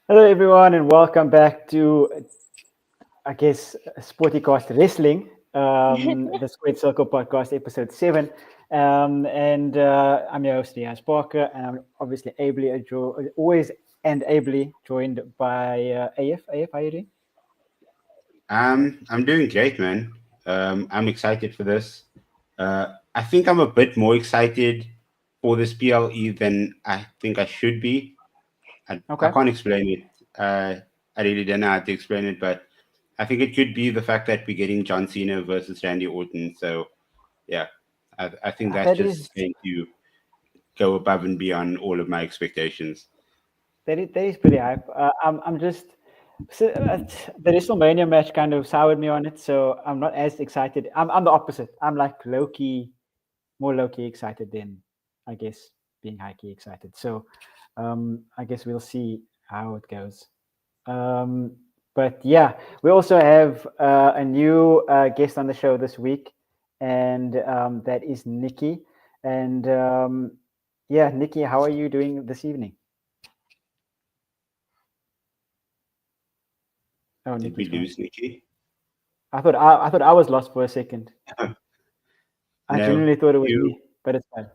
Hello, everyone, and welcome back to, I guess, Sportycast Wrestling, the Squared Circle Podcast, Episode 7. I'm your host, Riaz Parker, and I'm obviously always and ably joined by AF. AF, how are you doing? I'm doing great, man. I'm excited for this. I think I'm a bit more excited for this PLE than I think I should be. I Okay. can't explain it. I really don't know how to explain it, but I think it could be the fact that we're getting John Cena versus Randy Orton. So, yeah, I think that's That is just going to go above and beyond all of my expectations. that is pretty hype. I'm just so, the WrestleMania match kind of soured me on it, so I'm not as excited. I'm the opposite. I'm like more low key excited than I guess being high key excited. So I guess we'll see how it goes. But yeah, we also have a new guest on the show this week, and that is Nikki. And yeah, Nikki, how are you doing this evening? Oh, Did we Nikki's gone. lose Nikki? I thought I was lost for a second. I No, genuinely thought it was you. me, but it's fine.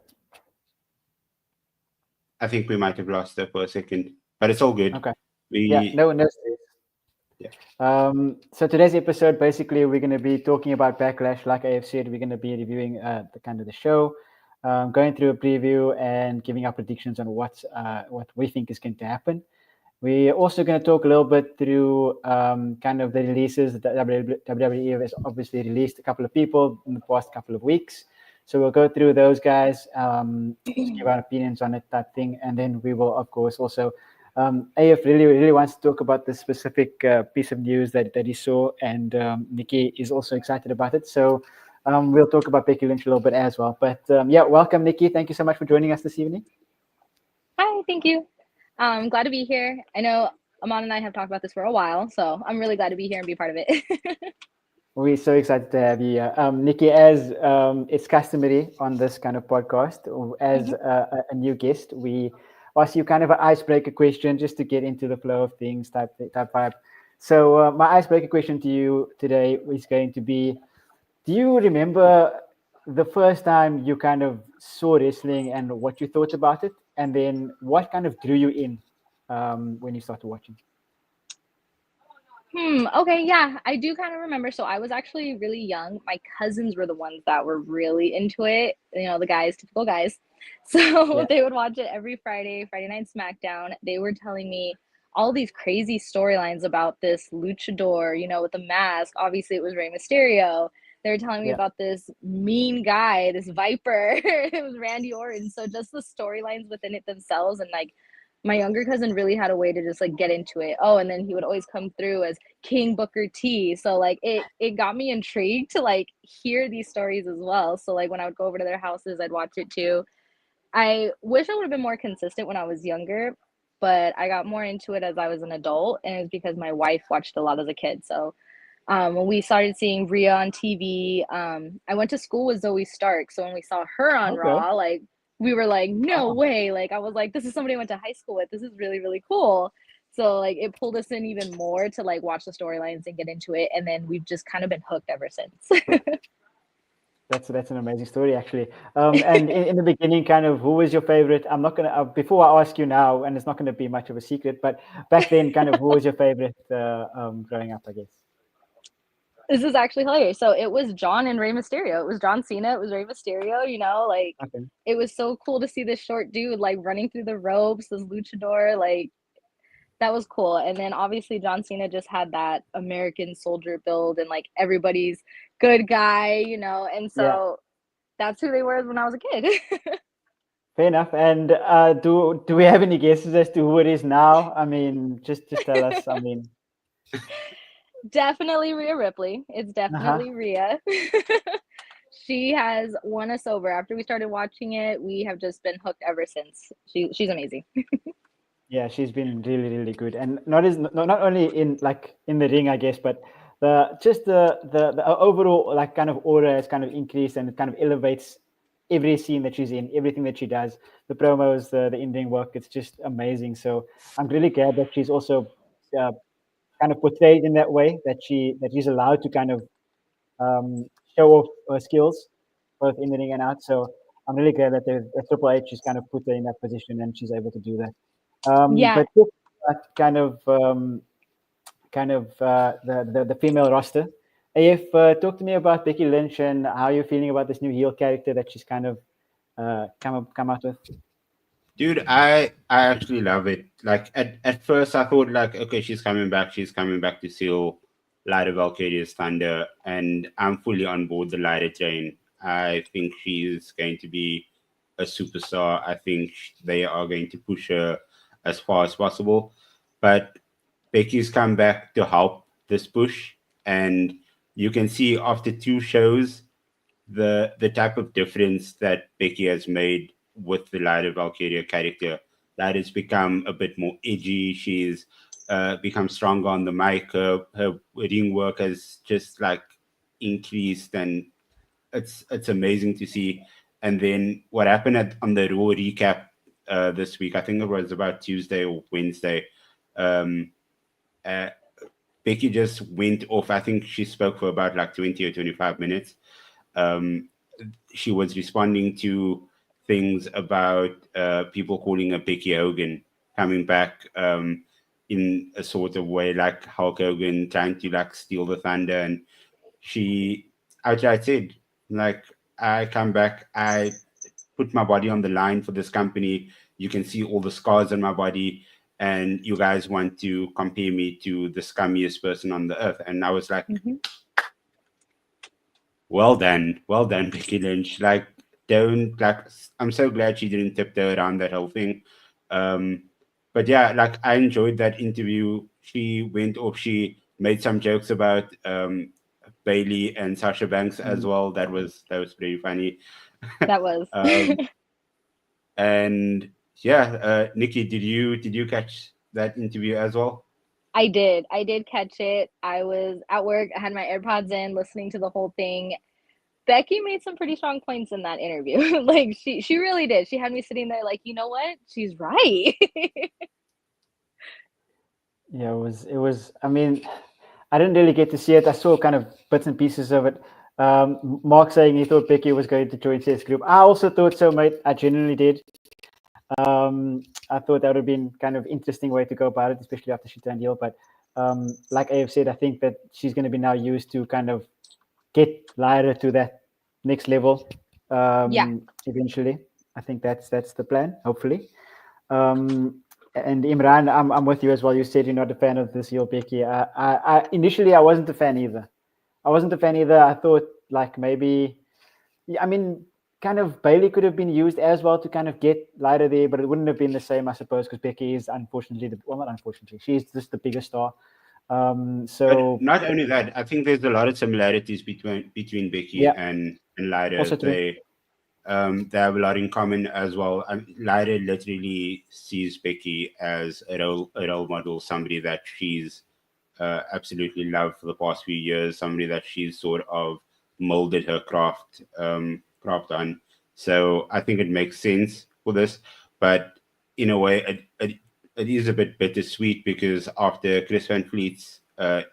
I think we might have lost her for a second, but it's all good. Okay. Yeah, We, no stress. yeah. So today's episode, basically, we're going to be talking about Backlash. Like I have said, we're going to be reviewing the kind of the show, going through a preview, and giving our predictions on what we think is going to happen. We're also going to talk a little bit through kind of the releases that WWE has obviously released a couple of people in the past couple of weeks. So we'll go through those guys, just give our opinions on it, type thing, and then we will, of course, also AF really wants to talk about this specific piece of news that he saw, and Nikki is also excited about it. So we'll talk about Becky Lynch a little bit as well. But yeah, welcome, Nikki. Thank you so much for joining us this evening. Hi, thank you. I'm glad to be here. I know Amon and I have talked about this for a while, so I'm really glad to be here and be part of it. We're so excited to have you here. Nikki, as it's customary on this kind of podcast, as Mhm. a new guest, we ask you kind of an icebreaker question just to get into the flow of things, type vibe. So my icebreaker question to you today is going to be: do you remember the first time you kind of saw wrestling and what you thought about it, and then what kind of drew you in when you started watching? Okay, yeah, I do kind of remember. So I was actually really young. My cousins were the ones that were really into it. You know, the guys, typical guys. So Yeah, they would watch it every Friday, Friday Night SmackDown. They were telling me all these crazy storylines about this luchador, with the mask. Obviously, it was Rey Mysterio. They were telling me yeah, about this mean guy, this Viper. It was Randy Orton. So just the storylines within it themselves, and like my younger cousin really had a way to just like get into it. Oh, and then he would always come through as King Booker T. So like it got me intrigued to like hear these stories as well. So like when I would go over to their houses, I'd watch it too. I wish I would have been more consistent when I was younger, but I got more into it as I was an adult, and it was because my wife watched a lot as a kid. So when we started seeing Rhea on TV, I went to school with Zoe Stark. So when we saw her on okay. Raw, like we were like, no Wow. way. Like I was like, this is somebody I went to high school with. This is really, really cool. So like it pulled us in even more to like watch the storylines and get into it. And then we've just kind of been hooked ever since. That's an amazing story, actually. And in the beginning, kind of, who was your favorite? I'm not gonna before I ask you now, and it's not gonna be much of a secret, but back then, kind of, who was your favorite growing up? I guess. This is actually hilarious. So it was John and Rey Mysterio. It was John Cena. It was Rey Mysterio. Like Okay. it was so cool to see this short dude like running through the ropes, this luchador. Like that was cool. And then obviously John Cena just had that American soldier build and like everybody's good guy. And Yeah. so that's who they were when I was a kid. Fair enough. And do we have any guesses as to who it is now? I mean, just tell us. I mean, Definitely Rhea Ripley. It's uh-huh. definitely Rhea. She has won us over. After we started watching it, we have just been hooked ever since. She's amazing. Yeah, she's been really good, and not only in like in the ring, I guess, but the overall like kind of aura has kind of increased, and it kind of elevates every scene that she's in, everything that she does, the promos, the in-ring work, it's just amazing. So I'm really glad that she's also kind of portrayed in that way, that she's allowed to kind of show off her skills, both in the ring and out. So I'm really glad that Triple H has kind of put her in that position and she's able to do that. Yeah. But kind of the female roster. AF, talk to me about Becky Lynch and how you're feeling about this new heel character that she's kind of come out with. Dude, I actually love it. Like at first I thought like, okay, she's coming back to seal Lyra Valkyria's thunder, and I'm fully on board the Lyra train. I think she's going to be a superstar. I think they are going to push her as far as possible. But Becky's come back to help this push, and you can see after 2 shows the type of difference that Becky has made with the Lyra Valkyria character. That has become a bit more edgy. She's become stronger on the mic. Her ring work has just like increased, and it's amazing to see. And then what happened on the Raw recap this week, I think it was about Tuesday or Wednesday, Becky just went off. I think she spoke for about like 20 or 25 minutes. She was responding to things about people calling her Becky Hogan, coming back in a sort of way like Hulk Hogan, trying to like steal the thunder. And she outright said, like, I come back, I put my body on the line for this company. You can see all the scars on my body, and you guys want to compare me to the scummiest person on the earth. And I was like, well done, Becky Lynch. Like, don't like. I'm so glad she didn't tiptoe around that whole thing. But yeah, like I enjoyed that interview. She went off. She made some jokes about Bailey and Sasha Banks as well. That was pretty funny. That was. And yeah, Nikki, did you catch that interview as well? I did catch it. I was at work. I had my AirPods in, listening to the whole thing. Becky made some pretty strong points in that interview. Like she really did. She had me sitting there like, you know what? She's right. Yeah, it was. I mean, I didn't really get to see it. I saw kind of bits and pieces of it. Mark saying he thought Becky was going to join Seth's group. I also thought so, mate. I genuinely did. I thought that would have been kind of interesting way to go about it, especially after she turned heel. But like I have said, I think that she's going to be now used to kind of get Lyra to that next level. Eventually, I think that's the plan. Hopefully. And Imran, I'm with you as well. You said you're not a fan of this heel Becky. I initially I wasn't a fan either. I thought like maybe, I mean, kind of Bailey could have been used as well to kind of get Lyra there, but it wouldn't have been the same, I suppose, because Becky is unfortunately, not unfortunately, she's just the biggest star. So but not only that, I think there's a lot of similarities between Becky and Lyra. Also they have a lot in common as well. Lyra literally sees Becky as a role model, somebody that she's absolutely loved for the past few years, somebody that she's sort of molded her craft on. So I think it makes sense for this, but in a way, it is a bit bittersweet because after Chris Van Fleet's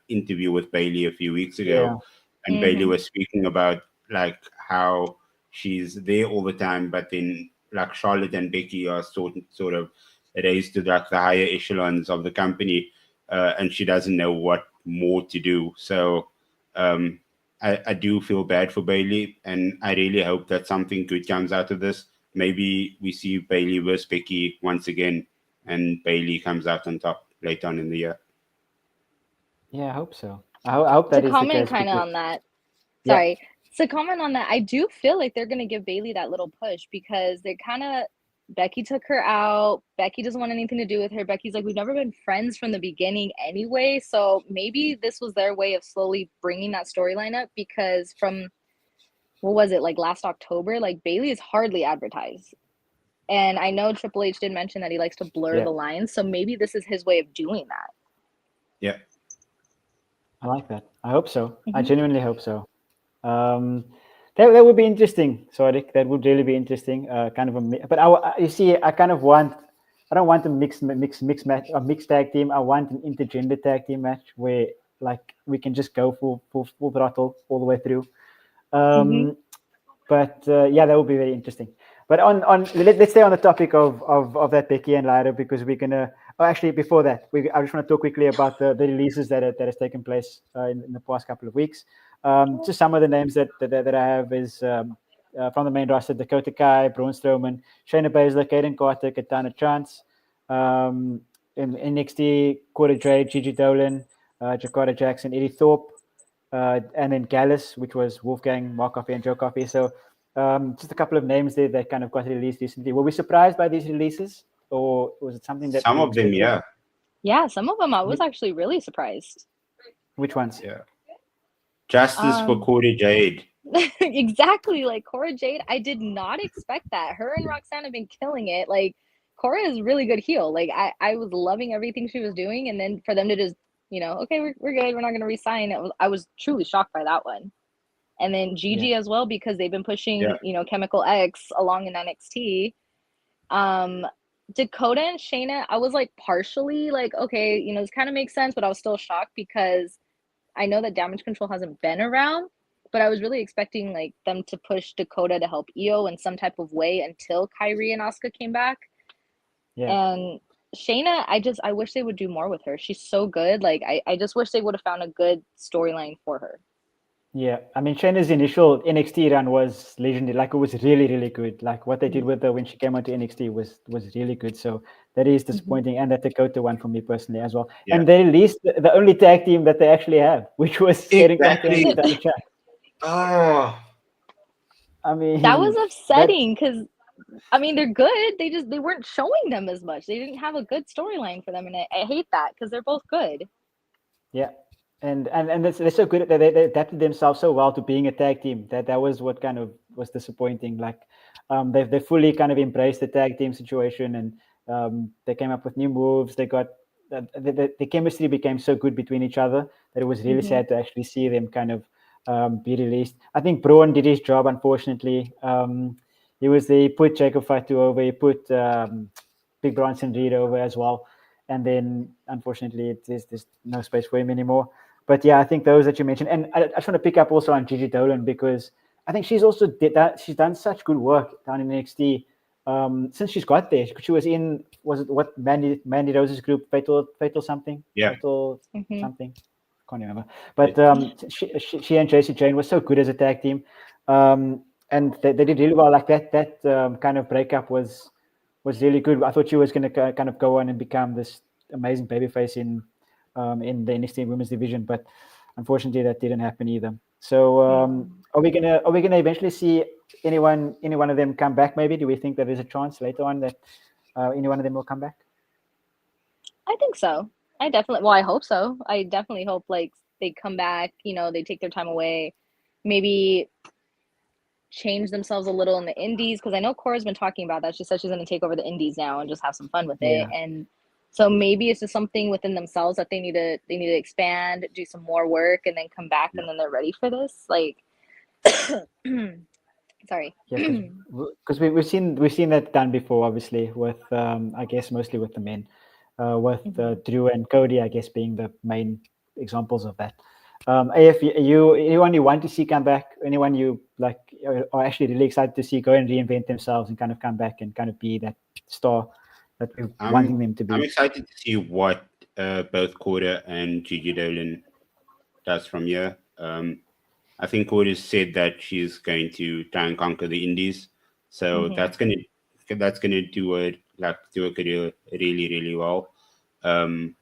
interview with Bailey a few weeks ago, and Bailey was speaking about like how she's there all the time, but then like Charlotte and Becky are sort of raised to like the higher echelons of the company, and she doesn't know what more to do. So I do feel bad for Bailey, and I really hope that something good comes out of this. Maybe we see Bailey versus Becky once again, and Bailey comes out on top later on in the year. Yeah, I hope so. I hope that to is the case. Comment kind of on that. Sorry. To comment on that, I do feel like they're going to give Bailey that little push because they're kind of, Becky took her out. Becky doesn't want anything to do with her. Becky's like, we've never been friends from the beginning anyway. So maybe this was their way of slowly bringing that storyline up because from, what was it, like last October, like Bailey is hardly advertised. And I know Triple H did mention that he likes to blur the lines. So maybe this is his way of doing that. Yeah. I like that. I hope so. I genuinely hope so. That would be interesting, Sadiq. That would really be interesting. Kind of but you see, I kind of want. I don't want a mixed match, a mixed tag team. I want an intergender tag team match where like we can just go full throttle all the way through. But yeah, that would be very interesting. But let's stay on the topic of that Becky and Lyra, because we're gonna. Oh, actually, before that, I just want to talk quickly about the releases that has taken place in the past couple of weeks. Just some of the names that I have is from the main roster: Dakota Kai, Braun Strowman, Shayna Baszler, Kaden Carter, Katana Chance. In NXT, Cora Jade, Gigi Dolan, Jakarta Jackson, Eddie Thorpe, and then Gallus, which was Wolfgang, Mark Coffey, and Joe Coffey. So just a couple of names there that kind of got released recently. Were we surprised by these releases, or was it something that some of them, yeah. Yeah, some of them I was actually really surprised. Which ones? Yeah. Justice for Cora Jade. Exactly, like Cora Jade. I did not expect that. Her and Roxanne have been killing it. Like Cora is really good heel. Like I was loving everything she was doing, and then for them to just, okay, we're good. We're not going to resign. I was truly shocked by that one. And then Gigi as well, because they've been pushing, Chemical X along in NXT. Dakota and Shayna, I was like partially like, okay, this kind of makes sense, but I was still shocked because I know that Damage Control hasn't been around, but I was really expecting like them to push Dakota to help Io in some type of way until Kyrie and Asuka came back. Yeah. And Shayna, I wish they would do more with her. She's so good. Like I just wish they would have found a good storyline for her. Yeah, I mean, Shayna's initial NXT run was legendary. Like, it was really, really good. Like, what they did with her when she came onto NXT was really good. So that is disappointing. And that Dakota one for me personally as well. Yeah. And they released the only tag team that they actually have, which was exactly. Oh, I mean, that was upsetting because I mean, they're good. They weren't showing them as much. They didn't have a good storyline for them, and I hate that because they're both good. Yeah. And they're so good that they adapted themselves so well to being a tag team. That was what kind of was disappointing. Like, they fully kind of embraced the tag team situation, and they came up with new moves. They got the chemistry became so good between each other that it was really sad to actually see them kind of be released. I think Braun did his job, unfortunately. He put Jacob Fatu over. He put Big Bronson Reed over as well. And then, unfortunately, there's no space for him anymore. But yeah, I think those that you mentioned, and I just want to pick up also on Gigi Dolan, because I think she's also she's done such good work down in NXT since she's got there. She was in, was it what Mandy Rose's group, Fatal something? Yeah. Fatal something. Can't remember. But she and JC Jane were so good as a tag team, and they did really well. Like that kind of breakup was really good. I thought she was going to kind of go on and become this amazing babyface in the NXT Women's Division, but unfortunately that didn't happen either. So are we gonna eventually see any one of them come back? Maybe do we think that there's a chance later on that any one of them will come back? I think so. I hope so. I definitely hope like they come back. They take their time away, maybe change themselves a little in the indies, because I know Cora's been talking about that. She said she's going to take over the indies now and just have some fun with it. And so maybe it's just something within themselves that they need to expand, do some more work, and then come back and then they're ready for this. Like, sorry. Yeah, because we've seen that done before, obviously, with I guess mostly with the men, with Drew and Cody, I guess, being the main examples of that. AF, anyone you want to see come back, anyone you like are actually really excited to see go and reinvent themselves and kind of come back and kind of be that star that we're wanting them to be? I'm excited to see what both Cora and Gigi Dolan does from here. I think Cora said that she's going to try and conquer the indies, so that's gonna do a career really, really well. And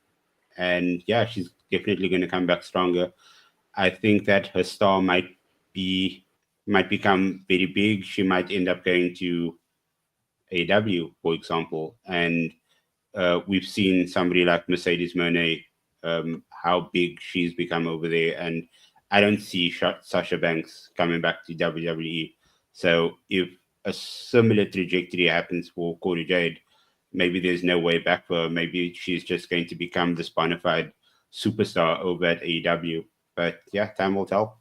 yeah, she's definitely going to come back stronger. I think that her star might become very big. She might end up going to AEW, for example. And we've seen somebody like Mercedes Moné, how big she's become over there. And I don't see Sasha Banks coming back to WWE. So if a similar trajectory happens for Cora Jade, maybe there's no way back for her. Maybe she's just going to become this bona fide superstar over at AEW. But yeah, time will tell.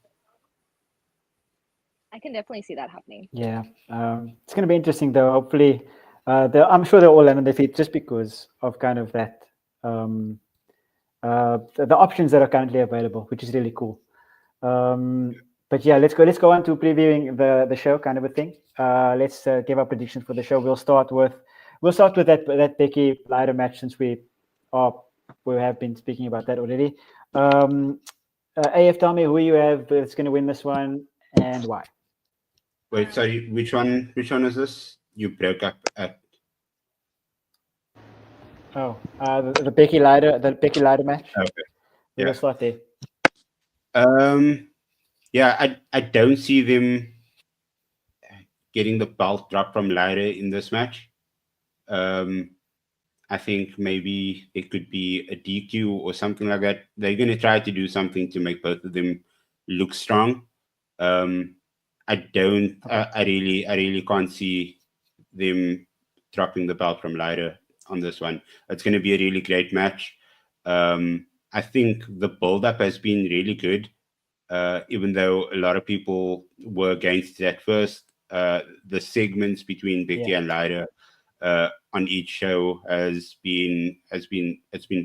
I can definitely see that happening. Yeah, it's going to be interesting though. Hopefully, I'm sure they'll all land on their feet just because of kind of that the options that are currently available, which is really cool. But yeah, let's go on to previewing the show, kind of a thing. Let's give our predictions for the show. We'll start with that Becky Lyra match, since we have been speaking about that already. AF, tell me who you have that's going to win this one and why. Wait, sorry, which one is this? You broke up at. Oh, the Becky Lyra match. Okay. We'll start there. Yeah, I don't see them getting the belt drop from Lyra in this match. I think maybe it could be a DQ or something like that. They're going to try to do something to make both of them look strong. I really can't see them dropping the belt from Lyra on this one. It's going to be a really great match. I think the build-up has been really good, even though a lot of people were against it at first. The segments between Becky and Lyra on each show has been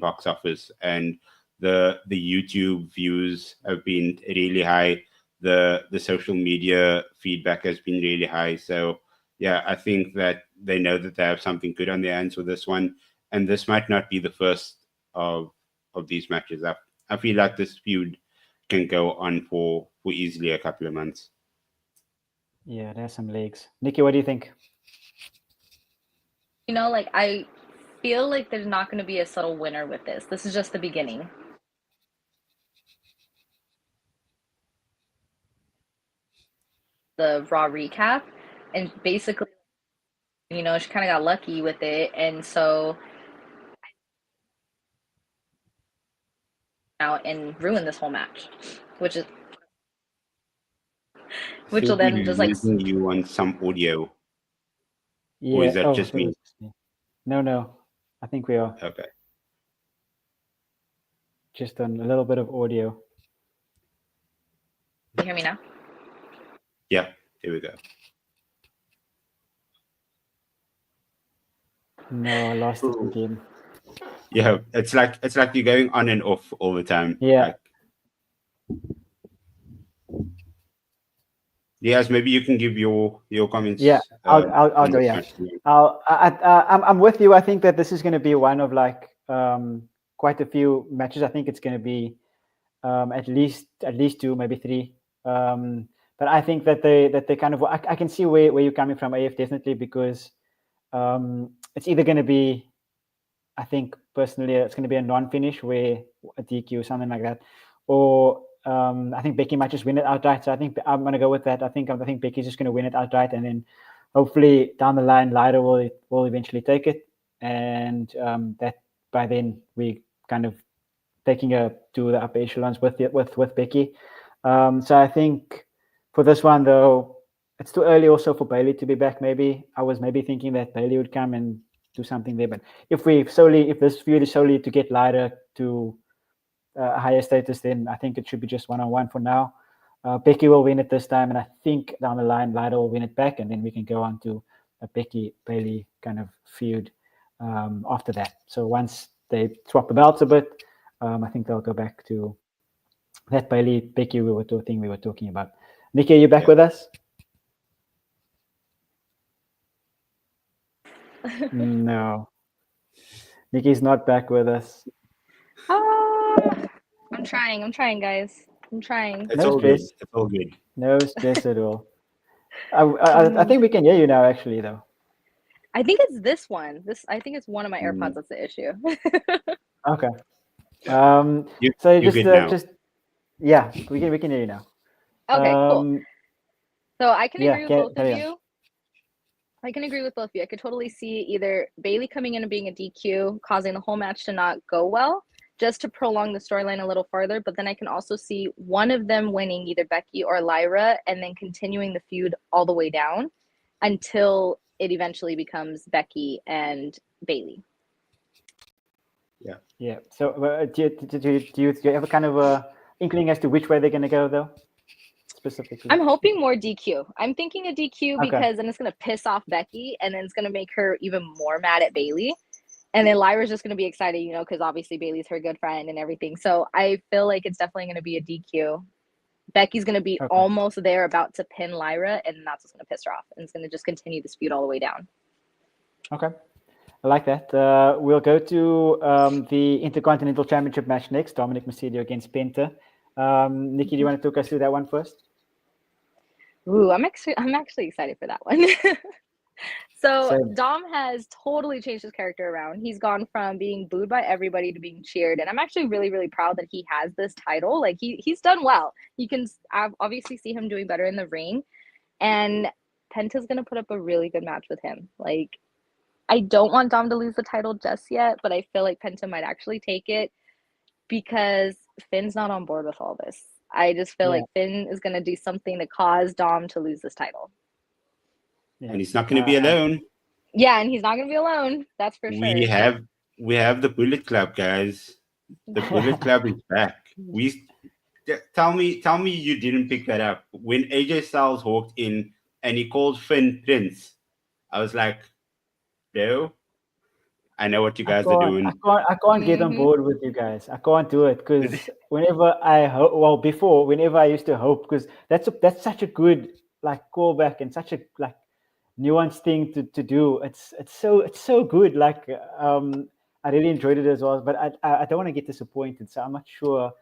box office, and the YouTube views have been really high. The social media feedback has been really high. So yeah, I think that they know that they have something good on their hands with this one, and this might not be the first of these matches. I feel like this feud can go on for easily a couple of months. Yeah, there's some legs. Nikki, what do you think? You know, like, I feel like there's not going to be a subtle winner with this. This is just the beginning. The Raw recap, and basically, you know, she kind of got lucky with it, and so out and ruin this whole match, which will then just like using you on some audio. Yeah. Or is that just me? No. I think we are. Okay. Just on a little bit of audio. You hear me now? Yeah, here we go. No, I lost it again. Yeah, it's like you're going on and off all the time. Yeah. Yes, maybe you can give your comments. Yeah, I'll go. Yeah, I'm with you. I think that this is going to be one of like quite a few matches. I think it's going to be at least 2, maybe 3. But I think that they kind of I can see where you're coming from, AF, definitely, because it's either going to be, I think personally, it's going to be a non-finish, where a DQ or something like that, or I think Becky might just win it outright. So I think I'm going to go with that. I think Becky's just going to win it outright, and then hopefully down the line, Lyra will eventually take it, and that by then we kind of taking her to the upper echelons with Becky. So I think for this one though, it's too early also for Bayley to be back. Maybe I was thinking that Bayley would come and do something there, but if this feud is solely to get Lyra to a higher status, then I think it should be just 1-on-1 for now. Becky will win it this time, and I think down the line Lyra will win it back, and then we can go on to a Becky Bayley kind of feud after that. So once they swap the belts a bit, I think they'll go back to that Becky we were talking about. Nikki, are you back with us? No, Nikki's not back with us. I'm trying, guys. I'm trying. It's all good. It's all good. No stress at all. I think we can hear you now, actually, though. I think it's this one. I think it's one of my AirPods that's the issue. Okay. Yeah, we can hear you now. Okay, cool. So I can agree with both of you. I can agree with both of you. I could totally see either Bayley coming in and being a DQ, causing the whole match to not go well, just to prolong the storyline a little farther. But then I can also see one of them winning, either Becky or Lyra, and then continuing the feud all the way down until it eventually becomes Becky and Bayley. Yeah. So do you have a kind of inkling as to which way they're going to go, though? specifically? I'm hoping more DQ. I'm thinking a DQ Okay. because then it's gonna piss off Becky, and then it's gonna make her even more mad at Bayley. And then Lyra's just gonna be excited, you know, because obviously Bayley's her good friend and everything. So I feel like it's definitely gonna be a DQ. Becky's gonna be Okay. almost there, about to pin Lyra, and that's what's gonna piss her off, and it's gonna just continue this feud all the way down. Okay. I like that. We'll go to the Intercontinental Championship match next. Dominic Mysterio against Penta. Nikki, do you want to talk us through that one first? Ooh, I'm actually excited for that one. So Same. Dom has totally changed his character around. He's gone from being booed by everybody to being cheered, and I'm actually really, really proud that he has this title. Like he's done well. You can obviously see him doing better in the ring, and Penta's gonna put up a really good match with him. Like, I don't want Dom to lose the title just yet, but I feel like Penta might actually take it because Finn's not on board with all this. I just feel like Finn is gonna do something to cause Dom to lose this title. Yeah. And he's not going to be alone. Yeah, and he's not gonna be alone. That's for sure. We have the Bullet Club, guys. The Bullet Club is back. Tell me you didn't pick that up when AJ Styles walked in and he called Finn Prince. I was like, no, I know what you guys are doing. I can't get on board with you guys. I can't do it because whenever whenever I used to hope, because that's such a good like callback and such a like nuanced thing to do. It's so good. Like I really enjoyed it as well, but I don't want to get disappointed. So I'm not sure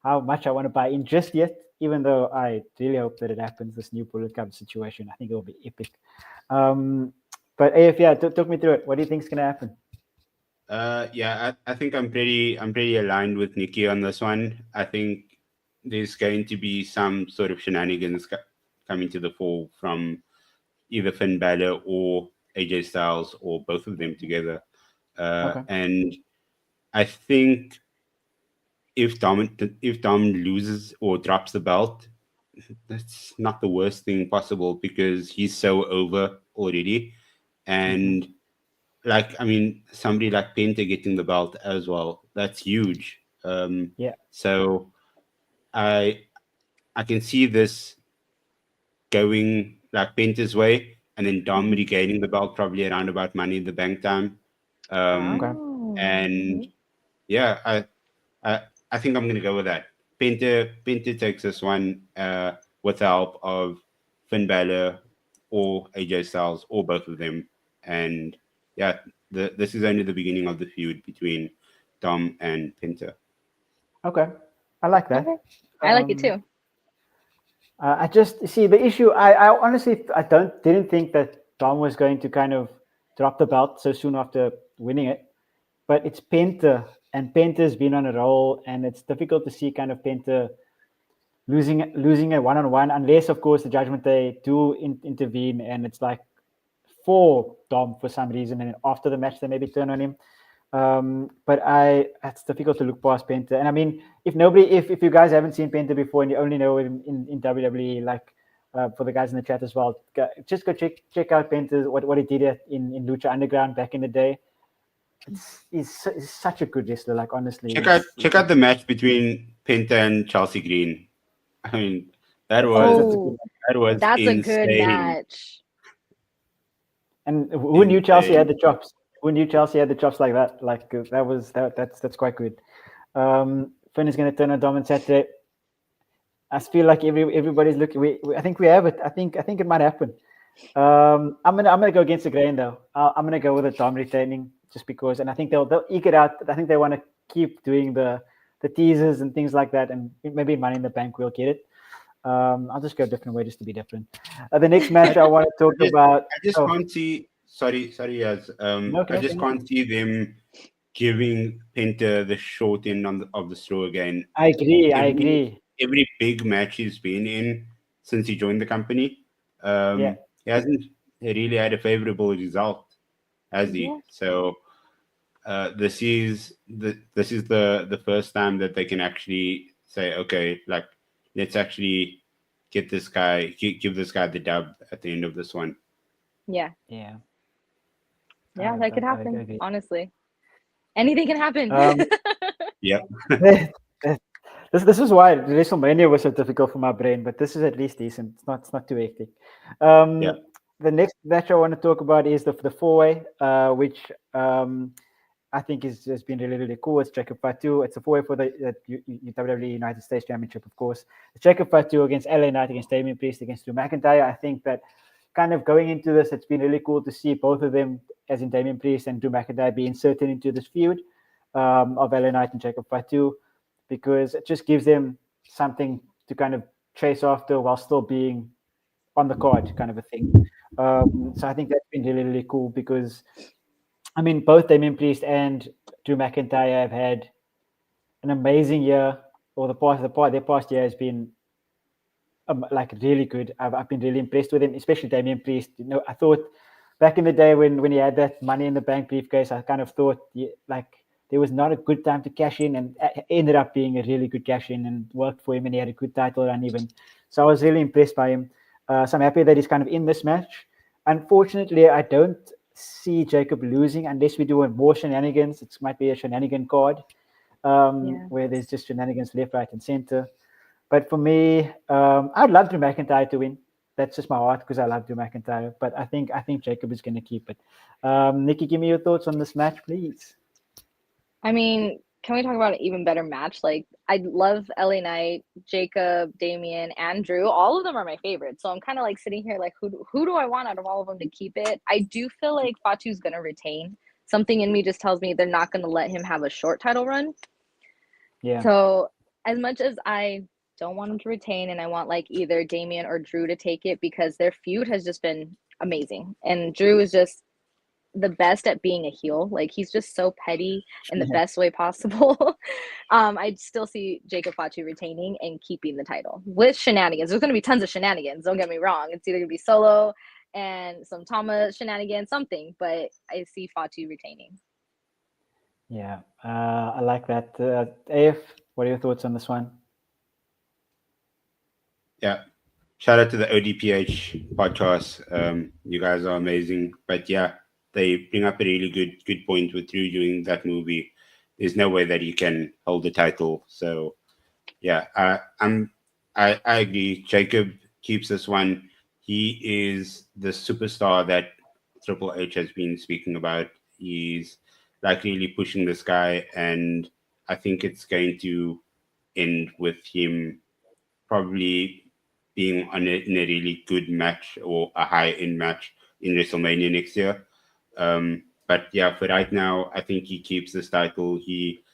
how much I want to buy in just yet. Even though I really hope that it happens. This new Bullet Club situation, I think it will be epic. But AF, yeah, talk me through it. What do you think is going to happen? I think I'm pretty aligned with Nikki on this one. I think there's going to be some sort of shenanigans coming to the fore from either Finn Balor or AJ Styles or both of them together. And I think if Dom loses or drops the belt, that's not the worst thing possible because he's so over already. And somebody like Penta getting the belt as well, that's huge. So I can see this going like Penta's way, and then Dom regaining the belt probably around about Money in the Bank time. And yeah, I think I'm gonna go with that. Penta takes this one with the help of Finn Balor or AJ Styles or both of them, and yeah, this is only the beginning of the feud between Dom and Penta. Okay, I like that. Okay. I like it too. I just see the issue. I honestly didn't think that Dom was going to kind of drop the belt so soon after winning it, but it's Penta, and Penta's been on a roll, and it's difficult to see kind of Penta losing a one-on-one unless, of course, the Judgment Day do intervene, and it's like for Dom for some reason, and after the match they maybe turn on him. But it's difficult to look past Penta. And I mean, if you guys haven't seen Penta before and you only know him in WWE, like for the guys in the chat as well, just go check out Penta, what he did in Lucha Underground back in the day. He's such a good wrestler. Like honestly, check out the match between Penta and Chelsea Green. I mean, that's insane. A good match. And who knew Chelsea had the chops? Who knew Chelsea had the chops like that? Like that's quite good. Finn is going to turn on Dom on Saturday. I feel like everybody's looking. I think we have it. I think it might happen. I'm gonna go against the grain though. I'm gonna go with a Dom retaining just because, and I think they'll eke it out. I think they want to keep doing the teasers and things like that, and maybe Money in the Bank will get it. I'll just go a different way just to be different. The next match I want to talk about. I just can't see. Sorry, Yaz. I just can't see them giving Penta the short end of the straw again. I agree. Every big match he's been in since he joined the company, he hasn't really had a favorable result, has he? Yeah. So this is the first time that they can actually say, okay, like let's actually get this guy, give this guy the dub at the end of this one. Yeah, that could happen. Honestly, anything can happen. Yeah. This is why WrestleMania was so difficult for my brain, but this is at least decent. It's not too hectic. Yeah. The next match I want to talk about is the four-way, which I think has been really, really cool. It's Jacob Fatu. It's a four-way for the WWE United States Championship, of course. It's Jacob Fatu against LA Knight, against Damien Priest, against Drew McIntyre. I think that kind of going into this, it's been really cool to see both of them, as in Damien Priest and Drew McIntyre, be inserted into this feud of LA Knight and Jacob Fatu, because it just gives them something to kind of chase after while still being on the card, kind of a thing. So I think that's been really, really cool because, I mean, both Damien Priest and Drew McIntyre have had an amazing year, or their past year has been like really good. I've been really impressed with him, especially Damien Priest. You know, I thought back in the day when he had that Money in the Bank briefcase, I kind of thought like there was not a good time to cash in, and it ended up being a really good cash in and worked for him, and he had a good title run even. So I was really impressed by him. So I'm happy that he's kind of in this match. Unfortunately, I don't see Jacob losing unless we do more shenanigans. It might be a shenanigan card where there's just shenanigans left, right, and center. But for me, I'd love Drew McIntyre to win. That's just my heart because I love Drew McIntyre. But I think Jacob is going to keep it. Nikki, give me your thoughts on this match, please. I mean, can we talk about an even better match? Like, I love LA Knight, Jacob, Damien, and Drew. All of them are my favorites. So I'm kind of like sitting here like, who do I want out of all of them to keep it? I do feel like Fatu's going to retain. Something in me just tells me they're not going to let him have a short title run. Yeah. So as much as I don't want him to retain, and I want like either Damien or Drew to take it, because their feud has just been amazing. And Drew is just the best at being a heel. Like, he's just so petty in the best way possible. I'd still see Jacob Fatu retaining and keeping the title with shenanigans. There's going to be tons of shenanigans, don't get me wrong. It's either going to be Solo and some Tama shenanigans, something, but I see Fatu retaining. Yeah, I like that. AF, what are your thoughts on this one? Yeah, shout out to the ODPH podcast. You guys are amazing. But yeah, they bring up a really good point with Drew doing that movie. There's no way that he can hold the title. So yeah, I agree. Jacob keeps this one. He is the superstar that Triple H has been speaking about. He's like really pushing this guy, and I think it's going to end with him probably being in a really good match or a high-end match in WrestleMania next year. But yeah, for right now, I think he keeps this title. He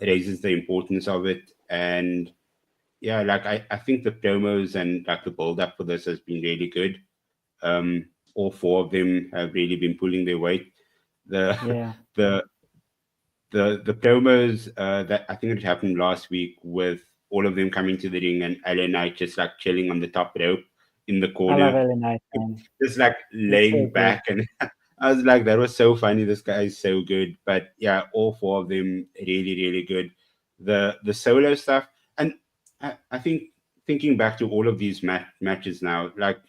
raises the importance of it. And yeah, like I think the promos and like the build-up for this has been really good. All four of them have really been pulling their weight. The promos that I think it happened last week with all of them coming to the ring and LA Knight just like chilling on the top rope in the corner. I love LA Knight, man. Just like laying back, and I was like, that was so funny. This guy is so good. But yeah, all four of them really, really good. The solo stuff, and I think thinking back to all of these matches now, like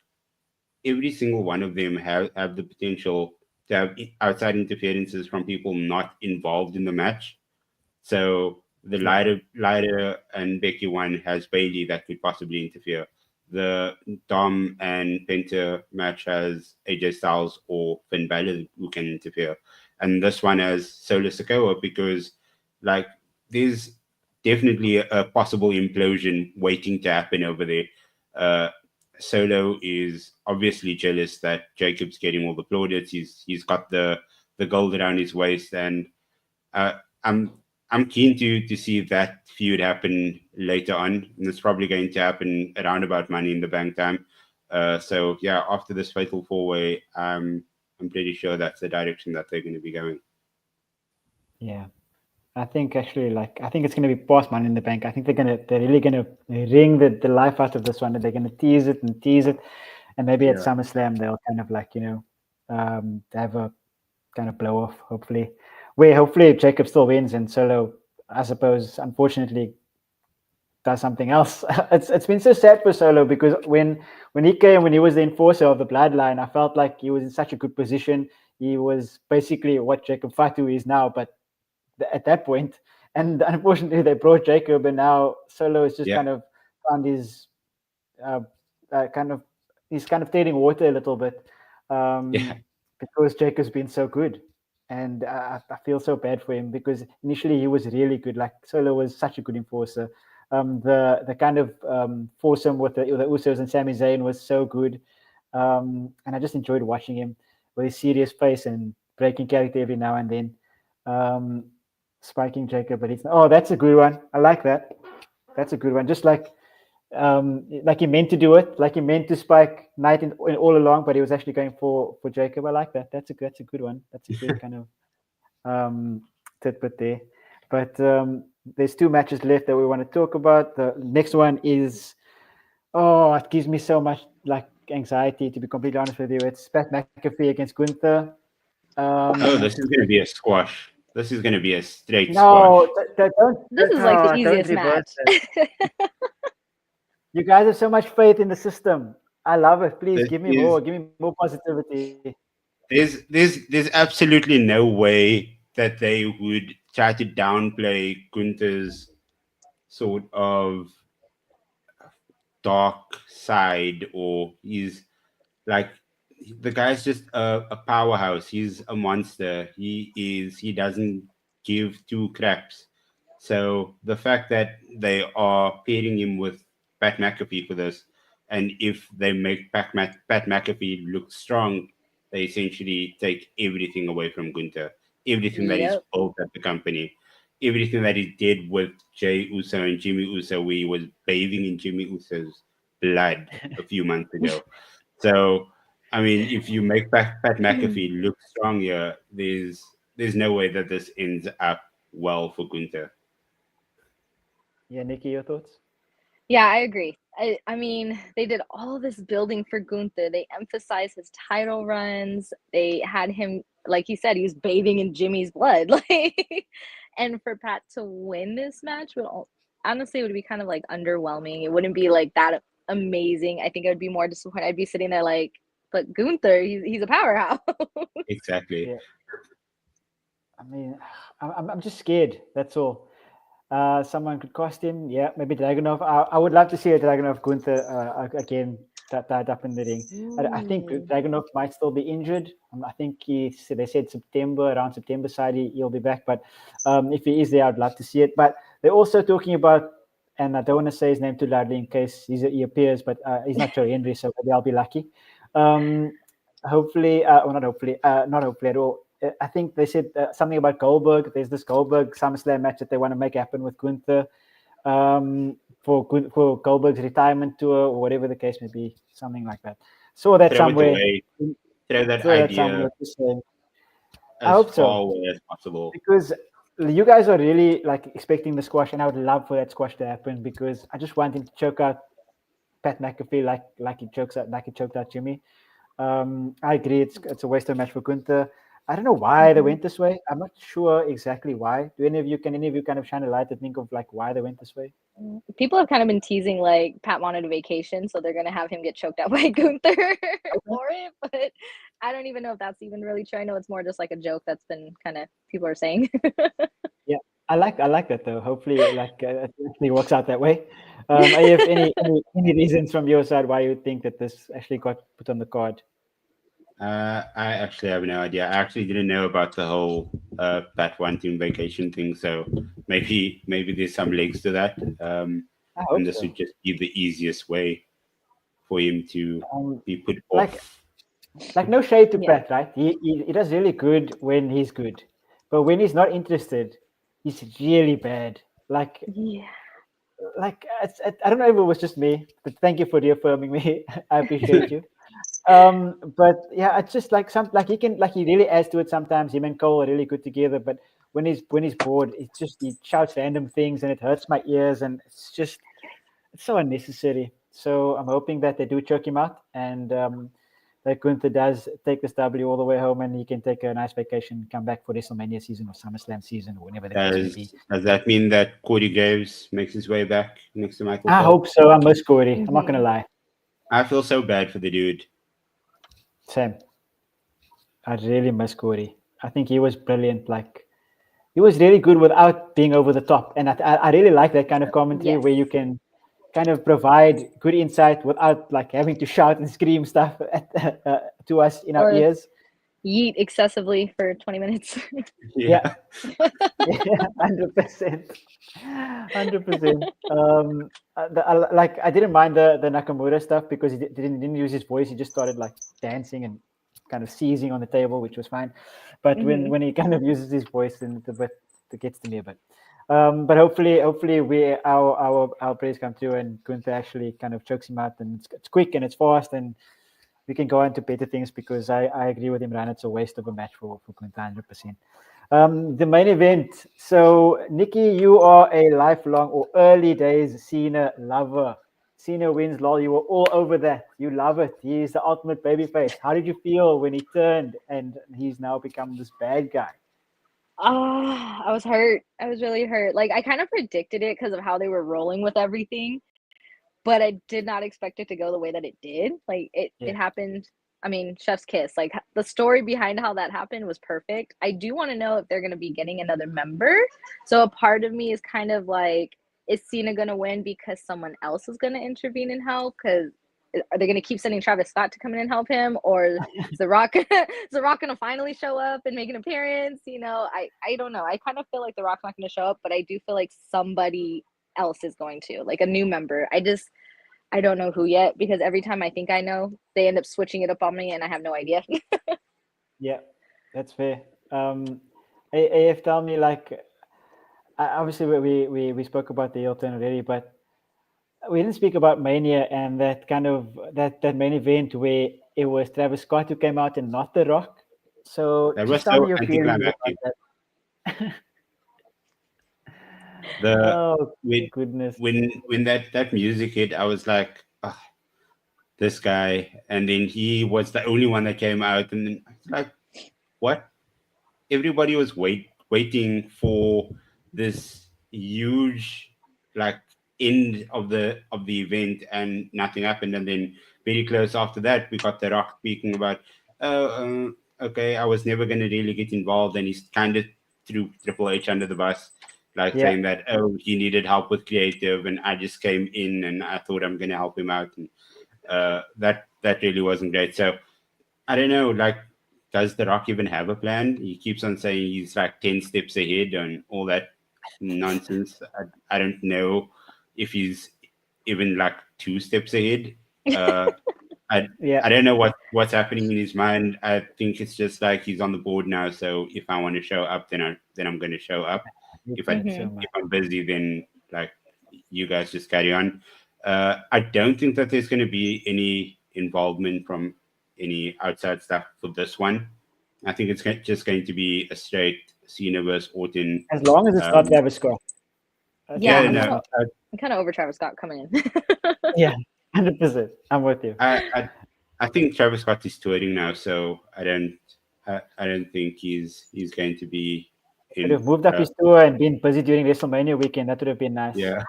every single one of them have the potential to have outside interferences from people not involved in the match. So the Lyra and Becky one has Bailey that could possibly interfere. The Dom and Penta match has AJ Styles or Finn Balor who can interfere. And this one has Solo Sikoa because like there's definitely a possible implosion waiting to happen over there. Solo is obviously jealous that Jacob's getting all the plaudits. He's got the gold around his waist, and I'm keen to see that feud happen later on, and it's probably going to happen around about Money in the Bank time. So yeah, after this fatal four-way, I'm pretty sure that's the direction that they're going to be going. Yeah, I think actually, I think it's going to be past Money in the Bank. I think they're really going to wring the life out of this one, and they're going to tease it, and maybe at SummerSlam they'll kind of have a kind of blow off. Hopefully Jacob still wins, and Solo, I suppose, unfortunately, does something else. It's been so sad for Solo because when he was the enforcer of the bloodline, I felt like he was in such a good position. He was basically what Jacob Fatu is now, but at that point, And unfortunately, they brought Jacob, and now Solo is just Yeah. kind of found his he's kind of treading water a little bit because Jacob's been so good. And I feel so bad for him because initially he was really good. Like Solo was such a good enforcer. The kind of foursome with the Usos and Sami Zayn was so good. And I just enjoyed watching him with his serious face and breaking character every now and then. Spiking Jacob, but that's a good one. I like that. That's a good one. Just like he meant to do it, like he meant to spike Knight in all along, but he was actually going for Jacob. I like that. That's a good one. That's a good kind of tidbit there. But there's 2 matches left that we want to talk about. The next one is it gives me so much like anxiety, to be completely honest with you. It's Pat McAfee against Gunther. This is going to be a squash. This is going to be a straight No, squash. This is like the easiest match. You guys have so much faith in the system. I love it. Please give me more positivity. There's absolutely no way that they would try to downplay Gunther's sort of dark side, or he's like, the guy's just a powerhouse. He's a monster. He doesn't give 2 craps. So the fact that they are pairing him with Pat McAfee for this, and if they make Pat McAfee look strong, they essentially take everything away from Gunther. Everything that is built at the company, everything that he did with Jey Uso and Jimmy Uso, where he was bathing in Jimmy Uso's blood a few months ago. So, I mean, if you make Pat McAfee look stronger, there's no way that this ends up well for Gunther. Yeah, Nikki, your thoughts? Yeah, I agree. I mean, they did all this building for Gunther. They emphasized his title runs. They had him, like he said, he was bathing in Jimmy's blood. Like, and for Pat to win this match would honestly, it would be kind of like underwhelming. It wouldn't be like that amazing. I think it would be more disappointed. I'd be sitting there like, but Gunther, he's a powerhouse. Exactly. Yeah. I mean, I'm just scared. That's all. Someone could cost him. Yeah, maybe Dragunov. I would love to see a Dragunov Gunther again tied up in the ring. I think Dragunov might still be injured. I think they said around September side he'll be back. But if he is there, I'd love to see it. But they're also talking about, and I don't want to say his name too loudly in case he appears, but he's not Joe Henry, so maybe I'll be lucky. Hopefully, or not hopefully, not hopefully at all. I think they said something about Goldberg. There's this Goldberg SummerSlam match that they want to make happen with Gunther for Goldberg's retirement tour or whatever the case may be, something like that. Saw that somewhere. Throw that idea I hope so. Far away as possible. Because you guys are really like expecting the squash, and I would love for that squash to happen because I just want him to choke out Pat McAfee like he choked out Jimmy. I agree. It's a waste of match for Gunther. I don't know why they went this way. I'm not sure exactly why. Can any of you kind of shine a light to think of like why they went this way? People have kind of been teasing like Pat wanted a vacation, so they're gonna have him get choked out by Gunther for it. But I don't even know if that's even really true. I know it's more just like a joke that's been kind of people are saying. Yeah, I like that though. Hopefully, it actually works out that way. Are you have any reasons from your side why you think that this actually got put on the card? I actually have no idea. I actually didn't know about the whole Pat wanting vacation thing, so maybe there's some legs to that. And this would just be the easiest way for him to be put off. Like no shade to Pat, right? He does really good when he's good, but when he's not interested, he's really bad. Like I don't know if it was just me, but thank you for reaffirming me. I appreciate you. But yeah, it's just like he really adds to it sometimes. Him and Cole are really good together, but when he's bored, he shouts random things and it hurts my ears, and it's so unnecessary. So I'm hoping that they do choke him out and that Gunther does take this W all the way home and he can take a nice vacation, come back for WrestleMania season or SummerSlam season or whenever the case may be. Does that mean that Cody Graves makes his way back next to Michael Cole? I hope so. I miss Cody. I'm not going to lie. I feel so bad for the dude. Same. I really miss Cody. I think he was brilliant. Like he was really good without being over the top, and I really like that kind of commentary where you can kind of provide good insight without like having to shout and scream stuff to us in our Or ears. yeet excessively for 20 minutes. Yeah. 100%. 100%. Like I didn't mind the Nakamura stuff because he didn't use his voice. He just started like dancing and kind of seizing on the table, which was fine. But when he kind of uses his voice, then it gets to me a bit. But hopefully our praise come through and Gunther actually kind of chokes him out, and it's quick and it's fast, and we can go on to better things because I agree with him, Ran. It's a waste of a match for Gunther, 100%. The main event. So, Nikki, you are a lifelong or early days Cena lover. Cena wins, lol. You were all over that. You love it. He is the ultimate babyface. How did you feel when he turned and he's now become this bad guy? I was hurt. I was really hurt. Like, I kind of predicted it because of how they were rolling with everything, but I did not expect it to go the way that it did. Like, it happened. I mean, chef's kiss. Like, the story behind how that happened was perfect. I do want to know if they're going to be getting another member. So a part of me is kind of like, is Cena going to win because someone else is going to intervene and help? Because are they going to keep sending Travis Scott to come in and help him, or is The Rock going to finally show up and make an appearance? You know, I don't know. I kind of feel like The Rock's not going to show up, but I do feel like somebody else is going to, like a new member. I don't know who yet, because every time I think I know, they end up switching it up on me and I have no idea. Yeah, that's fair. AF, tell me, like, obviously we spoke about the heel turn already, but we didn't speak about Mania and that kind of that main event where it was Travis Scott who came out and not The Rock. So That was just tell so me your feelings anticlimactic. about that. Oh goodness! When that music hit, I was like, oh, this guy, and then he was the only one that came out, and then I was like, what? Everybody was waiting for this huge like end of the event, and nothing happened. And then very close after that, we got The Rock speaking about, okay, I was never going to really get involved, and he's kind of threw Triple H under the bus, like saying that, oh, he needed help with creative, and I just came in and I thought I'm going to help him out, and that really wasn't great. So I don't know, like, does The Rock even have a plan? He keeps on saying he's like 10 steps ahead and all that nonsense. I don't know if he's even like 2 steps ahead. I don't know what's happening in his mind. I think it's just like he's on the board now. So if I want to show up, then I'm going to show up. If I'm busy, then like you guys just carry on. I don't think that there's going to be any involvement from any outside stuff for this one. I think it's just going to be a straight Cena versus Orton. As long as it's not Travis Scott. I'm kind of over Travis Scott coming in. Yeah, 100%. I'm with you. I think Travis Scott is touring now, so I don't think he's going to be. Would have moved up his tour and been busy during WrestleMania weekend. That would have been nice. Yeah.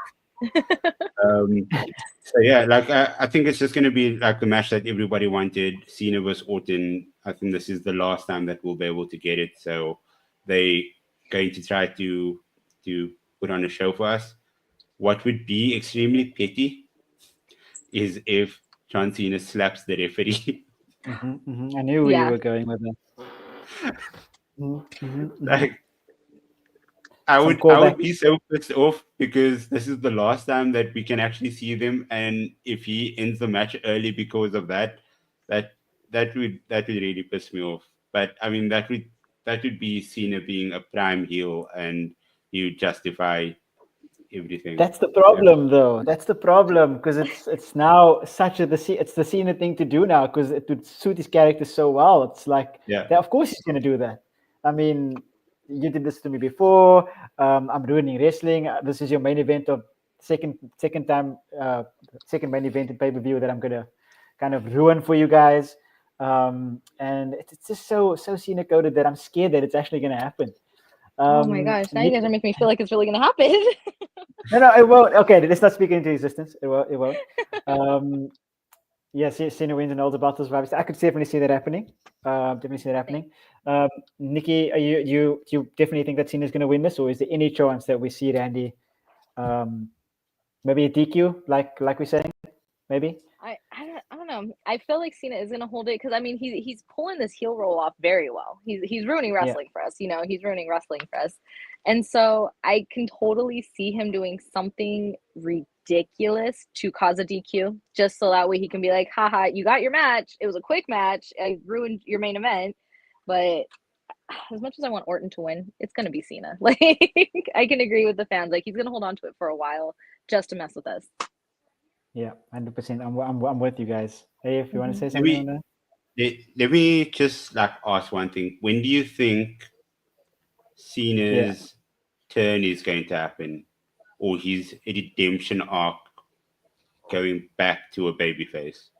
So yeah, like I think it's just going to be like the match that everybody wanted, Cena versus Orton. I think this is the last time that we'll be able to get it. So they going to try to put on a show for us. What would be extremely petty is if John Cena slaps the referee. I knew where you were going with that. Like, I would be so pissed off because this is the last time that we can actually see them, and if he ends the match early because of that would really piss me off. But I mean, that would be Cena being a prime heel, and you justify everything. That's the problem, though. That's the problem, because it's now it's the Cena thing to do now, because it would suit his character so well. It's like, of course he's going to do that. I mean, you did this to me before. I'm ruining wrestling. This is your main event of second main event in pay-per-view that I'm going to kind of ruin for you guys. And it's just so Cena coded that I'm scared that it's actually going to happen. Oh my gosh! Now you guys are making me feel like it's really going to happen. No, it won't. Okay, let's not speak into existence. It won't. Yes, Cena wins and holds the belt. I could definitely see that happening. Nikki, you definitely think that Cena's going to win this, or is there any chance that we see Randy, maybe a DQ, like we're saying, maybe? I don't know. I feel like Cena is gonna hold it because I mean he's pulling this heel roll off very well. He's ruining wrestling for us. He's ruining wrestling for us, and so I can totally see him doing something ridiculous to cause a DQ, just so that way he can be like, haha, you got your match. It was a quick match. I ruined your main event, but as much as I want Orton to win, it's gonna be Cena. Like I can agree with the fans. Like he's gonna hold on to it for a while just to mess with us. Yeah, 100%. I'm with you guys. Hey, if you want to say something on that. Let me just ask one thing. When do you think Cena's turn is going to happen, or his redemption arc going back to a babyface?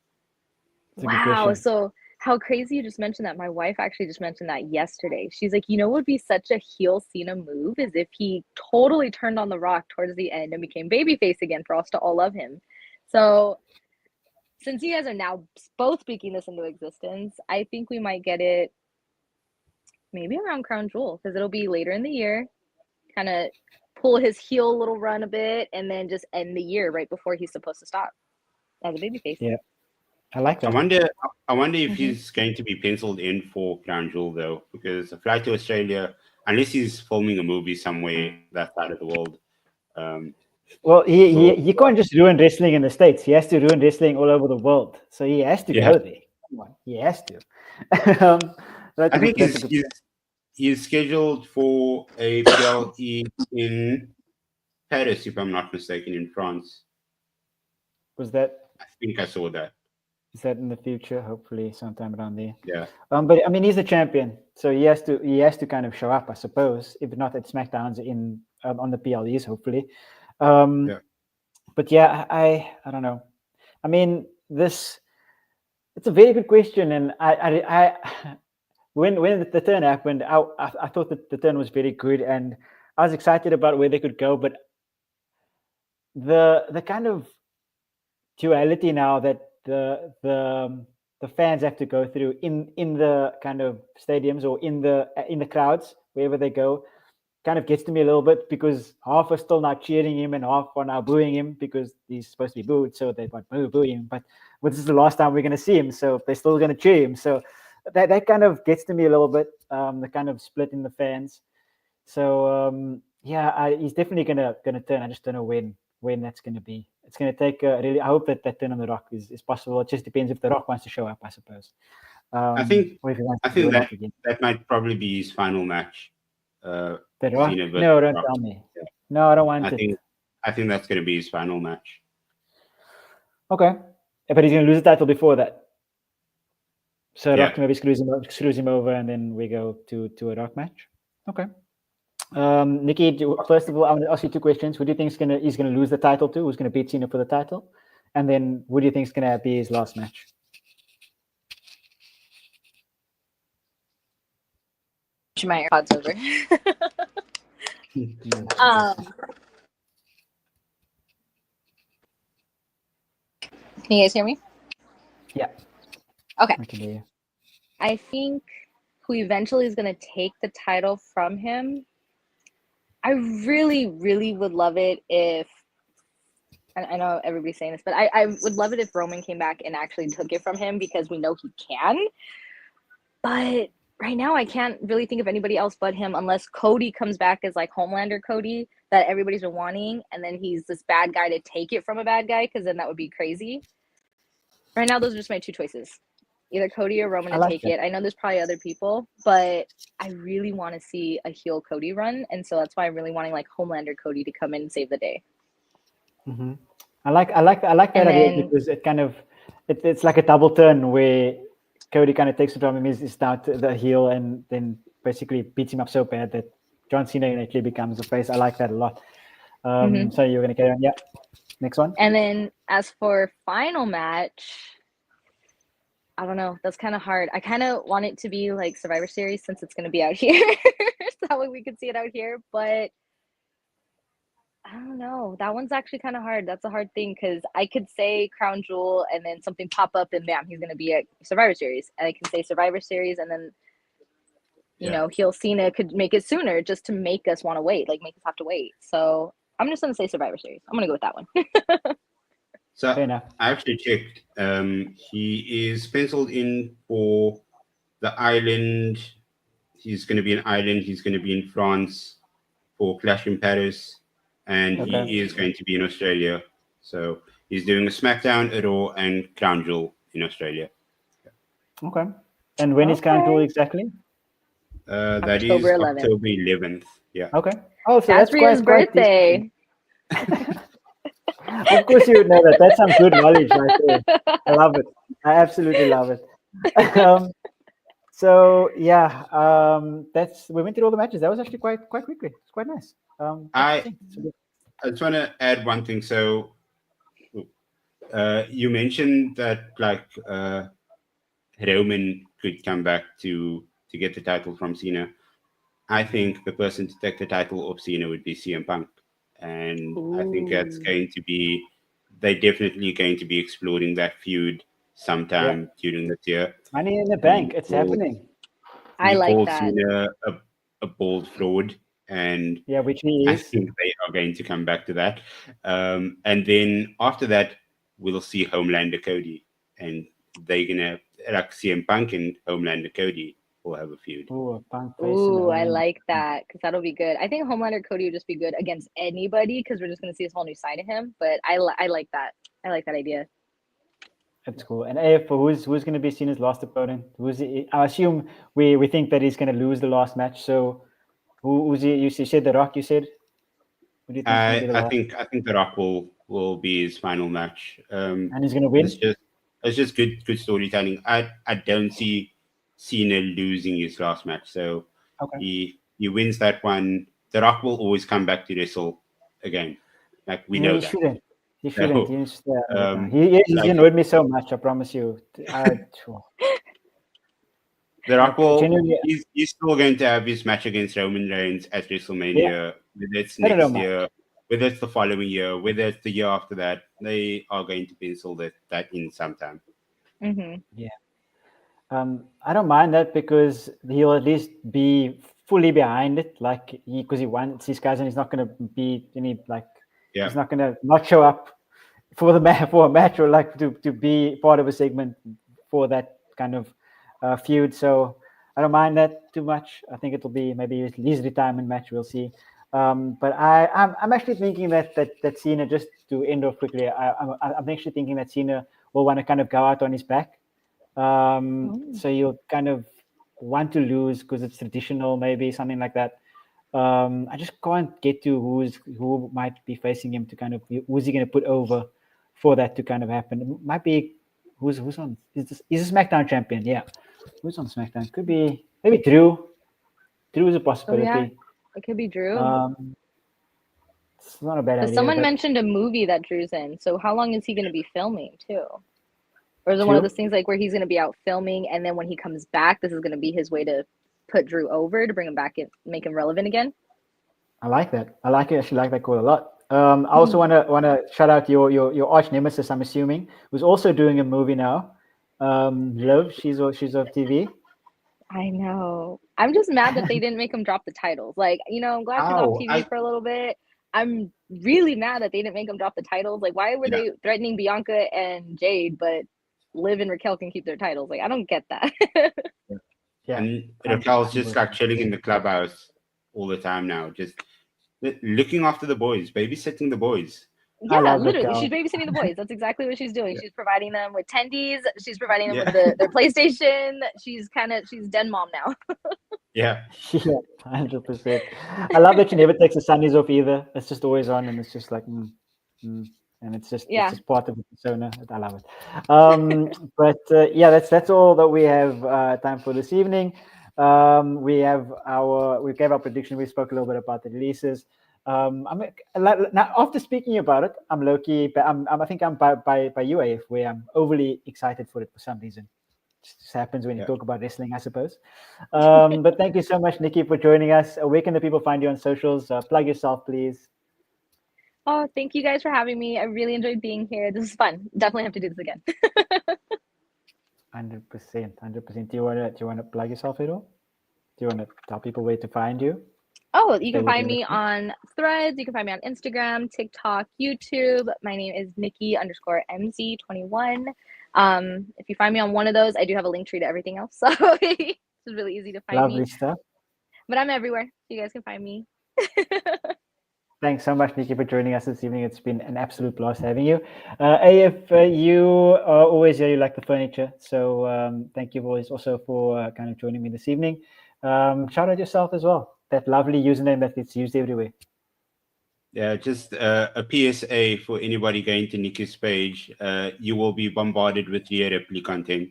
Wow, so how crazy you just mentioned that. My wife actually just mentioned that yesterday. She's like, what would be such a heel Cena move is if he totally turned on The Rock towards the end and became babyface again for us to all love him. So since you guys are now both speaking this into existence, I think we might get it maybe around Crown Jewel, because it'll be later in the year, kind of pull his heel little run a bit, and then just end the year right before he's supposed to stop as a babyface. Yeah, I like that. I wonder if he's going to be penciled in for Crown Jewel, though, because a flight to Australia, unless he's filming a movie somewhere that side of the world. Well, he can't just ruin wrestling in the States. He has to ruin wrestling all over the world. So he has to go there. Come on, he has to. I think he's scheduled for a PLE in Paris, if I'm not mistaken, in France. Was that? I think I saw that. Is that in the future? Hopefully, sometime around there. Yeah. But I mean, he's a champion, so he has to kind of show up, I suppose. If not at SmackDowns on the PLEs, hopefully. But yeah, I don't know. I mean, it's a very good question, and I when the turn happened, I thought that the turn was very good, and I was excited about where they could go. But the kind of duality now that the fans have to go through in the kind of stadiums or in the crowds wherever they go kind of gets to me a little bit, because half are still now cheering him and half are now booing him because he's supposed to be booed, so they want boo him. But this is the last time we're going to see him, so they're still going to cheer him. So that kind of gets to me a little bit, the kind of split in the fans. So he's definitely gonna turn. I just don't know when that's going to be. It's going to take really. I hope that turn on The Rock is possible. It just depends if The Rock wants to show up, I suppose. I think that might probably be his final match. The Rock? No, don't tell me. Yeah. No, I don't want it. I think that's going to be his final match. Okay, but he's going to lose the title before that. So Rock maybe screws him over, and then we go to a Rock match. Okay. Nikki, first of all, I want to ask you two questions. Who do you think he's going to lose the title to? Who's going to beat Cena for the title? And then who do you think is going to be his last match? My AirPods over. Can you guys hear me? Yeah. Okay. I can hear you. I think who eventually is going to take the title from him, I really, really would love it if, I know everybody's saying this, but I would love it if Roman came back and actually took it from him, because we know he can. But right now, I can't really think of anybody else but him, unless Cody comes back as like Homelander Cody that everybody's been wanting, and then he's this bad guy to take it from a bad guy, because then that would be crazy. Right now, those are just my two choices. Either Cody or Roman to take it. I know there's probably other people, but I really want to see a heel Cody run, and so that's why I'm really wanting like Homelander Cody to come in and save the day. Mm-hmm. I like that idea, because it kind of it's like a double turn where Cody kind of takes it from him, is down to the heel, and then basically beats him up so bad that John Cena actually becomes a face. I like that a lot. So you're going to carry on. Yeah. Next one. And then as for final match, I don't know. That's kind of hard. I kind of want it to be like Survivor Series, since it's going to be out here. So that way we can see it out here. But I don't know. That one's actually kind of hard. That's a hard thing because I could say Crown Jewel and then something pop up and bam, he's gonna be at Survivor Series. And I can say Survivor Series and then heel Cena could make it sooner just to make us want to wait, like make us have to wait. So I'm just gonna say Survivor Series. I'm gonna go with that one. So Fair enough. I actually checked. He is penciled in for the island. He's going to be in Ireland. He's going to be in France for Clash in Paris, and Okay. he is going to be in Australia. So he's doing a SmackDown, a Raw, and Crown Jewel in Australia. Okay. And when is Crown Jewel exactly? That is October 11th. October 11th. Yeah. Okay. Oh, so that's Ria's birthday. Of course you would know that. That's some good knowledge right there. I love it. I absolutely love it. So yeah, we went through all the matches. That was actually quite quickly. It's quite nice. I just want to add one thing. So you mentioned that Roman could come back to get the title from Cena. I think the person to take the title of Cena would be CM Punk. And I think that's going to be, they're definitely going to be exploring that feud sometime during this year. Money in the Bank, it's happening. I like that. Cena a bold fraud, and which he is. I think they are going to come back to that. And then after that, we'll see Homelander Cody, and they're gonna CM Punk and Homelander Cody will have a feud. I like that because that'll be good. I think Homelander Cody would just be good against anybody because we're just gonna see this whole new side of him. But I like that. I like that idea. That's cool. And AF, who's going to be Cena's last opponent? I assume we think that he's going to lose the last match. So who's he? You said The Rock. You said. What do you think? I think The Rock will be his final match. And he's going to win. It's just good storytelling. I don't see Cena losing his last match. So he wins that one. The Rock will always come back to wrestle again. Like we know that. Shouldn't. He shouldn't. He's annoyed me so much. I promise you. The Rock will. He's still going to have his match against Roman Reigns at WrestleMania. Whether it's next year, whether it's the following year, whether it's the year after that, they are going to pencil that in sometime. Mm-hmm. Yeah. I don't mind that because he'll at least be fully behind it, because he wants these guys, and he's not going to be he's not going to not show up for a match or to be part of a segment for that kind of feud. So I don't mind that too much. I think it'll be maybe his retirement match. We'll see. But I'm actually thinking that Cena, just to end off quickly, I'm actually thinking that Cena will want to kind of go out on his back. So you'll kind of want to lose because it's traditional, maybe something like that. I just can't get to who might be facing him to kind of who's he going to put over for that to kind of happen. It might be who's on. He's a SmackDown champion, yeah. Who's on SmackDown? Could be maybe Drew. Drew is a possibility. Oh, yeah. It could be Drew. It's not a bad idea. Someone mentioned a movie that Drew's in. So how long is he going to be filming too? Or is it one of those things where he's going to be out filming, and then when he comes back, this is going to be his way to put Drew over to bring him back and make him relevant again? I like that. I actually like that call a lot. I also want to shout out your arch nemesis, I'm assuming, who's also doing a movie now. Liv, she's off TV. I know. I'm just mad that they didn't make him drop the titles. I'm glad she's off TV for a little bit. I'm really mad that they didn't make him drop the titles. Why were they threatening Bianca and Jade, but Liv and Raquel can keep their titles? I don't get that. Yeah. And Raquel's just chilling in the clubhouse all the time now, just looking after the boys, babysitting the boys. Yeah, literally. She's babysitting the boys. That's exactly what she's doing. She's providing them with tendies. She's providing them with their PlayStation. She's den mom now. Yeah, 100%. I love that she never takes the Sundays off either. It's just always on, and it's just and it's just part of the persona. I love it. That's all that we have time for this evening. We gave our prediction. We spoke a little bit about the releases. Now after speaking about it, I'm low-key. I think I'm by UAF, where I'm overly excited for it for some reason. It just happens when you talk about wrestling, I suppose. But thank you so much, Nikki, for joining us. Where can the people find you on socials? Plug yourself, please. Oh, thank you guys for having me. I really enjoyed being here. This is fun. Definitely have to do this again. 100%, 100%. Do you wanna plug yourself at all? Do you want to tell people where to find you? Oh, If you they can would find like me to? on Threads. You can find me on Instagram, TikTok, YouTube. My name is Nikki_MZ21. If you find me on one of those, I do have a link tree to everything else. So it's really easy to find me. Lovely stuff. But I'm everywhere. You guys can find me. Thanks so much, Nikki, for joining us this evening. It's been an absolute blast having you. AF, you are always here. You like the furniture. So thank you always also for kind of joining me this evening. Shout out yourself as well. That lovely username that gets used everywhere. Yeah, just a PSA for anybody going to Nikki's page. You will be bombarded with Rivalry content,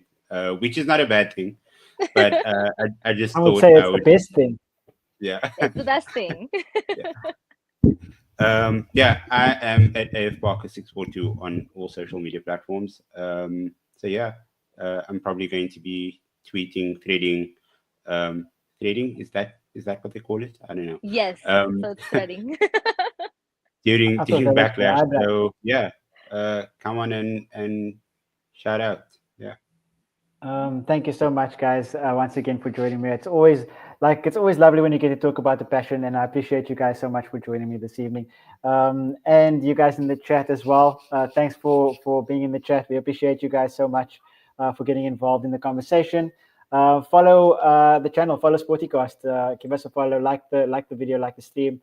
which is not a bad thing. But I just I would thought say I it's the would, best thing. yeah. It's the best thing. Yeah, I am at AFBarker642 on all social media platforms. So yeah, I'm probably going to be tweeting, threading. Threading, is that what they call it? I don't know. Yes. Um, So it's threading. during I thought that was the Backlash. eyebrow. So yeah, come on and shout out. Yeah. Thank you so much, guys, once again for joining me. It's always lovely when you get to talk about the passion, and I appreciate you guys so much for joining me this evening. And you guys in the chat as well. Thanks for being in the chat. We appreciate you guys so much for getting involved in the conversation. Follow the channel, follow Sportycast. Give us a follow, like the video, like the stream.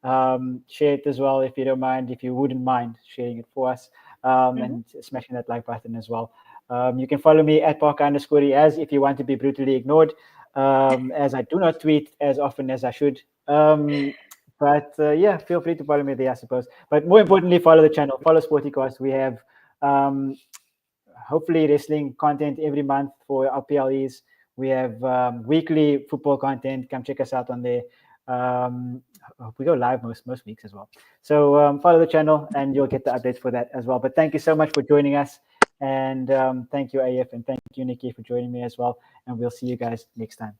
Share it as well if you don't mind, if you wouldn't mind sharing it for us, and smashing that like button as well. You can follow me at Parker_as if you want to be brutally ignored, as I do not tweet as often as I should. But yeah, feel free to follow me there, I suppose. But more importantly, follow the channel, follow Sportycast. We have hopefully wrestling content every month for our PLEs. We have weekly football content. Come check us out on there. We go live most weeks as well. So follow the channel and you'll get the updates for that as well. But thank you so much for joining us. And thank you, AF, and thank you, Nikki, for joining me as well. And we'll see you guys next time.